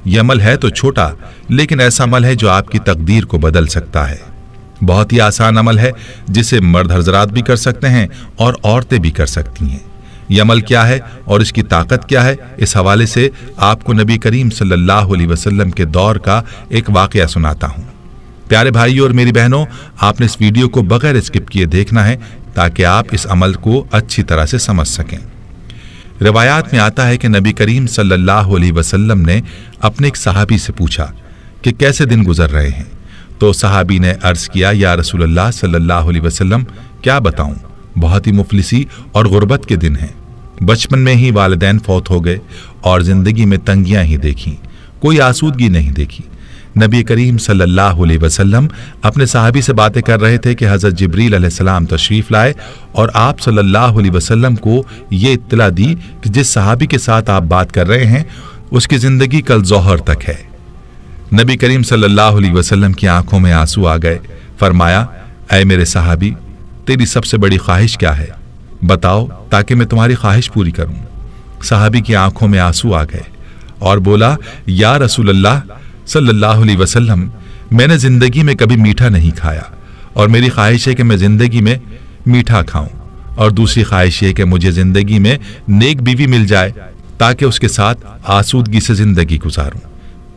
यह अमल है तो छोटा, लेकिन ऐसा अमल है जो आपकी तकदीर को बदल सकता है। बहुत ही आसान अमल है जिसे मर्द हजरात भी कर सकते हैं और औरतें भी कर सकती हैं। यह अमल क्या है और इसकी ताकत क्या है, इस हवाले से आपको नबी करीम सल्लल्लाहु अलैहि वसल्लम के दौर का एक वाकया सुनाता हूँ। प्यारे भाइयों और मेरी बहनों, आपने इस वीडियो को बगैर स्किप किए देखना है ताकि आप इस अमल को अच्छी तरह से समझ सकें। रिवायात में आता है कि नबी करीम सल्लल्लाहु अलैहि वसल्लम ने अपने एक सहाबी से पूछा कि कैसे दिन गुजर रहे हैं। तो सहाबी ने अर्ज किया, या रसूलल्लाह सल्लल्लाहु अलैहि वसल्लम, क्या बताऊं, बहुत ही मुफलिसी और गुर्बत के दिन हैं। बचपन में ही वालिदैन फौत हो गए और जिंदगी में तंगियां ही देखी, कोई आसूदगी नहीं देखी। नबी करीम सल्लल्लाहु अलैहि वसल्लम अपने सहाबी से बातें कर रहे थे कि हज़रत जिब्रील अलैहिस्सलाम तशरीफ लाए और आप सल्लल्लाहु अलैहि वसल्लम को ये इत्तला दी कि जिस सहाबी के साथ आप बात कर रहे हैं उसकी जिंदगी कल ज़ोहर तक है। नबी करीम सल्लल्लाहु अलैहि वसल्लम की आंखों में आंसू आ गए। फरमाया, ऐ मेरे सहाबी, तेरी सबसे बड़ी ख्वाहिश क्या है, बताओ ताकि मैं तुम्हारी ख्वाहिश पूरी करूं। सहाबी की आंखों में आंसू आ गए और बोला, या रसूलल्लाह सल्लल्लाहु अलैहि वसल्लम, मैंने जिंदगी में कभी मीठा नहीं खाया और मेरी ख्वाहिश है कि मैं जिंदगी में मीठा खाऊं, और दूसरी ख्वाहिश है कि मुझे जिंदगी में नेक बीवी मिल जाए ताकि उसके साथ आसूदगी से जिंदगी गुजारूं।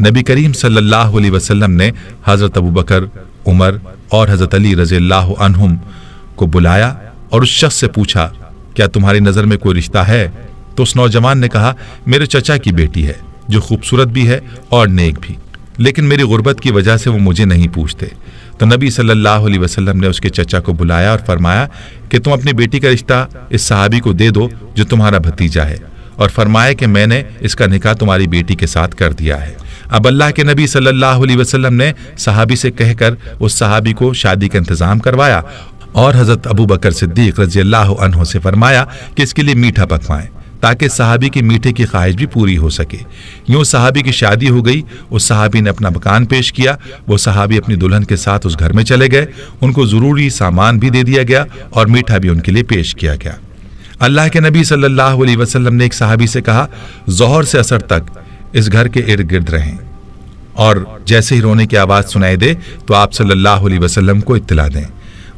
नबी करीम सल्लल्लाहु अलैहि वसल्लम ने हजरत अबू बकर, उमर और हजरत अली रज़ियल्लाहु अन्हुम को बुलाया और उस शख्स से पूछा, क्या तुम्हारी नजर में कोई रिश्ता है? तो उस नौजवान ने कहा, मेरे चचा की बेटी है जो खूबसूरत भी है और नेक भी, लेकिन मेरी गुर्बत की वजह से वो मुझे नहीं पूछते। तो नबी सल्लल्लाहु अलैहि वसल्लम ने उसके चचा को बुलाया और फरमाया कि तुम अपनी बेटी का रिश्ता इस सहाबी को दे दो जो तुम्हारा भतीजा है, और फरमाया कि मैंने इसका निकाह तुम्हारी बेटी के साथ कर दिया है। अब अल्लाह के नबी सल्लल्लाहु अलैहि वसल्लम ने सहाबी से कहकर उस सहाबी को शादी का इंतजाम करवाया और हजरत अबू बकर सिद्दीक रज़ियल्लाहु अन्हु से फरमाया कि इसके लिए मीठा पकवाएं ताकि सहाबी की मीठे की ख्वाहिश भी पूरी हो सके। यूं सहाबी की शादी हो गई। उस सहाबी ने अपना मकान पेश किया। वो सहाबी अपनी दुल्हन के साथ उस घर में चले गए। उनको जरूरी सामान भी दे दिया गया और मीठा भी उनके लिए पेश किया गया। अल्लाह के नबी सल्लल्लाहु अलैहि वसल्लम ने एक सहाबी से कहा, ज़ोहर से असर तक इस घर के इर्द गिर्द रहें और जैसे ही रोने की आवाज़ सुनाई दे तो आप सल्लल्लाहु अलैहि वसल्लम को इत्तला दें।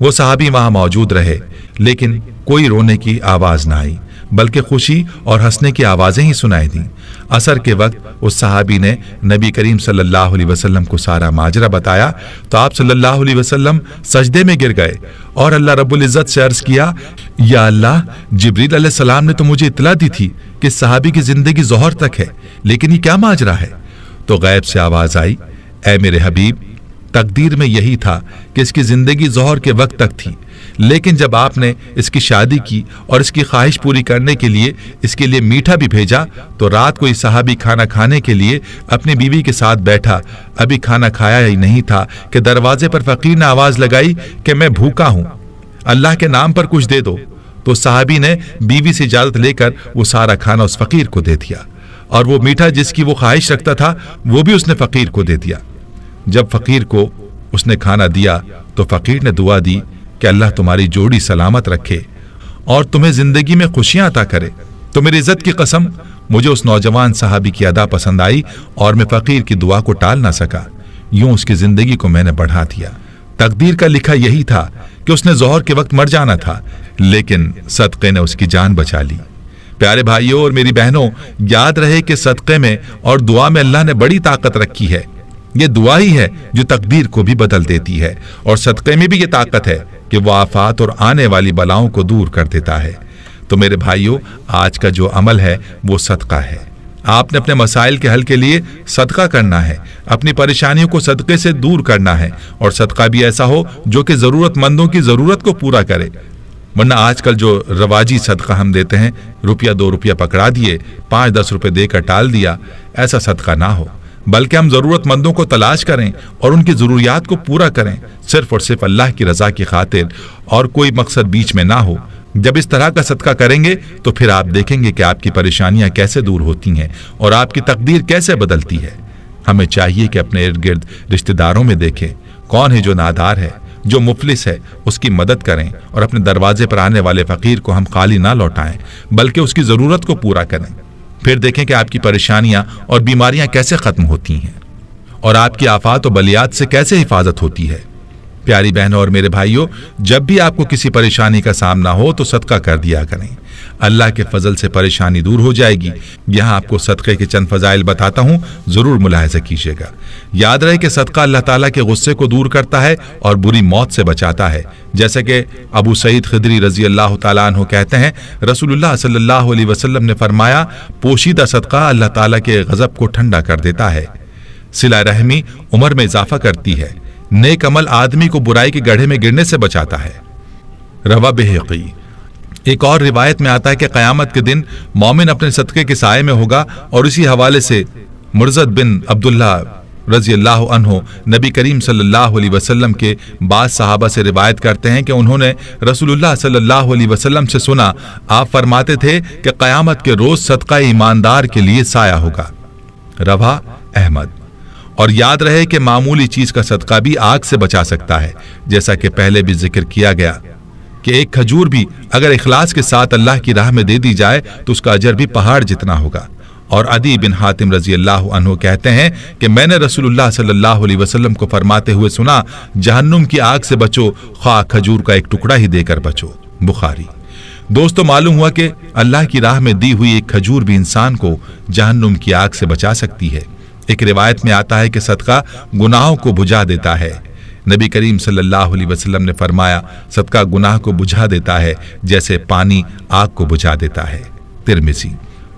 वो सहाबी वहां मौजूद रहे, लेकिन कोई रोने की आवाज़ ना आई, बल्कि खुशी और हंसने की आवाज़ें ही सुनाई दी। असर के वक्त उस सहाबी ने नबी करीम सल्लल्लाहु अलैहि वसल्लम को सारा माजरा बताया तो आप सल्लल्लाहु अलैहि वसल्लम सजदे में गिर गए और अल्लाह रब्बुल इज़्ज़त से अर्ज किया, या अल्लाह, जिब्रील अलैहिस्सलाम ने तो मुझे इत्तला दी थी कि सहाबी की जिंदगी ज़ोहर तक है, लेकिन ये क्या माजरा है? तो गैब से आवाज़ आई, ऐ मेरे हबीब, तकदीर में यही था कि इसकी जिंदगी ज़ोहर के वक्त तक थी, लेकिन जब आपने इसकी शादी की और इसकी ख्वाहिश पूरी करने के लिए इसके लिए मीठा भी भेजा तो रात को इस सहाबी खाना खाने के लिए अपनी बीवी के साथ बैठा। अभी खाना खाया ही नहीं था कि दरवाजे पर फकीर ने आवाज़ लगाई कि मैं भूखा हूं, अल्लाह के नाम पर कुछ दे दो। तो सहाबी ने बीवी से इजाज़त लेकर वो सारा खाना उस फकीर को दे दिया और वो मीठा जिसकी वो ख्वाहिश रखता था वो भी उसने फकीर को दे दिया। जब फकीर को उसने खाना दिया तो फकीर ने दुआ दी कि अल्लाह तुम्हारी जोड़ी सलामत रखे और तुम्हें जिंदगी में खुशियां अता करे। तो मेरी इज्जत की कसम, मुझे उस नौजवान सहाबी की अदा पसंद आई और मैं फकीर की दुआ को टाल ना सका। यूं उसकी जिंदगी को मैंने बढ़ा दिया। तकदीर का लिखा यही था कि उसने ज़ोहर के वक्त मर जाना था, लेकिन सदक़े ने उसकी जान बचा ली। प्यारे भाइयों और मेरी बहनों, याद रहे कि सदक़े में और दुआ में अल्लाह ने बड़ी ताकत रखी है। ये दुआ ही है जो तकदीर को भी बदल देती है, और सदक़े में भी ये ताकत है कि वो आफात और आने वाली बलाओं को दूर कर देता है। तो मेरे भाइयों, आज का जो अमल है वो सदका है। आपने अपने मसाइल के हल के लिए सदका करना है, अपनी परेशानियों को सदक़े से दूर करना है, और सदका भी ऐसा हो जो कि ज़रूरतमंदों की ज़रूरत को पूरा करे। वरना आजकल जो रवाजी सदका हम देते हैं, रुपया 2 रुपया पकड़ा दिए, 5-10 रुपये देकर टाल दिया, ऐसा सदका ना हो, बल्कि हम ज़रूरतमंदों को तलाश करें और उनकी ज़रूरियात को पूरा करें, सिर्फ और सिर्फ अल्लाह की रज़ा की खातिर, और कोई मकसद बीच में ना हो। जब इस तरह का सदका करेंगे तो फिर आप देखेंगे कि आपकी परेशानियां कैसे दूर होती हैं और आपकी तकदीर कैसे बदलती है। हमें चाहिए कि अपने इर्द गिर्द रिश्तेदारों में देखें कौन है जो नादार है, जो मुफलिस है उसकी मदद करें और अपने दरवाजे पर आने वाले फकीर को हम खाली ना लौटाएं, बल्कि उसकी ज़रूरत को पूरा करें। फिर देखें कि आपकी परेशानियां और बीमारियां कैसे ख़त्म होती हैं और आपकी आफात और बलियात से कैसे हिफाजत होती है। प्यारी बहनों और मेरे भाइयों, जब भी आपको किसी परेशानी का सामना हो तो सदका कर दिया करें, अल्लाह के फजल से परेशानी दूर हो जाएगी। यहाँ आपको सदक़े के चंद फजाइल बताता हूँ, ज़रूर मुलाहिज़ा कीजिएगा। याद रहे कि सदका अल्लाह ताला के गुस्से को दूर करता है और बुरी मौत से बचाता है। जैसे कि अबू सईद खिदरी रजी अल्लाह ताला अन्हु कहते हैं, रसूलुल्लाह सल्लल्लाहु अलैहि वसल्लम ने फरमाया, पोशीदा सदका अल्लाह ताला के गज़ब को ठंडा कर देता है, सिला रहमी उम्र में इजाफा करती है, नेक अमल आदमी को बुराई के गड्ढे में गिरने से बचाता है। रवा बैहक़ी। एक और रिवायत में आता है कि क़यामत के दिन मोमिन अपने सदक़े के साये में होगा। और इसी हवाले से मुर्ज़द बिन अब्दुल्ला रज़ी अल्लाह अन्हु नबी करीम सल्लल्लाहु अलैहि वसल्लम के बाद सहाबा से रिवायत करते हैं कि उन्होंने रसूलुल्लाह सल्लल्लाहु अलैहि वसल्लम से सुना, आप फरमाते थे कि क़यामत के रोज़ सदका ईमानदार के लिए साया होगा। रवा अहमद। और याद रहे कि मामूली चीज का सदका भी आग से बचा सकता है, जैसा कि पहले भी जिक्र किया गया कि एक खजूर भी अगर इखलास के साथ अल्लाह की राह में दे दी जाए तो उसका अजर भी पहाड़ जितना होगा। और अदी बिन हातिम रजी अल्लाह अन्हु कहते हैं कि मैंने रसूलुल्लाह सल्लल्लाहु अलैहि वसल्लम को फरमाते हुए सुना, जहन्नुम की आग से बचो, खा खजूर का एक टुकड़ा ही देकर बचो। बुखारी। दोस्तों, मालूम हुआ कि अल्लाह की राह में दी हुई एक खजूर भी इंसान को जहन्नुम की आग से बचा सकती है। एक रिवायत में आता है कि सदका गुनाहों को बुझा देता है। नबी करीम सल्लल्लाहु अलैहि वसल्लम ने फरमाया, सदका गुनाह को बुझा देता है जैसे पानी आग को बुझा देता है। तिरमिज़ी।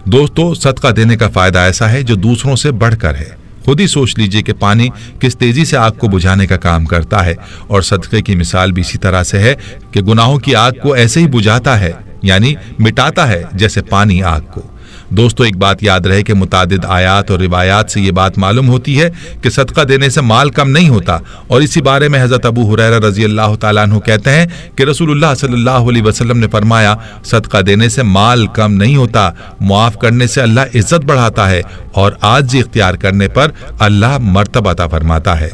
दोस्तों, सदका देने का फायदा ऐसा है जो दूसरों से बढ़कर है। खुद ही सोच लीजिए कि पानी किस तेजी से आग को बुझाने का काम करता है, और सदक़े की मिसाल भी इसी तरह से है कि गुनाहों की आग को ऐसे ही बुझाता है, यानी मिटाता है जैसे पानी आग को। दोस्तों, एक बात याद रहे कि मुतादिद आयात और रिवायात से ये बात मालूम होती है कि सदका देने से माल कम नहीं होता। और इसी बारे में हज़रत अबू हुरैरा रज़ी अल्लाह ताला अन्हु कहते हैं कि रसूलुल्लाह सल्लल्लाहु अलैहि वसल्लम ने फरमाया, सदका देने से माल कम नहीं होता, मुआफ़ करने से अल्लाह इज्जत बढ़ाता है, और आजिज़ी इख्तियार करने पर अल्लाह मर्तबा अता फरमाता है।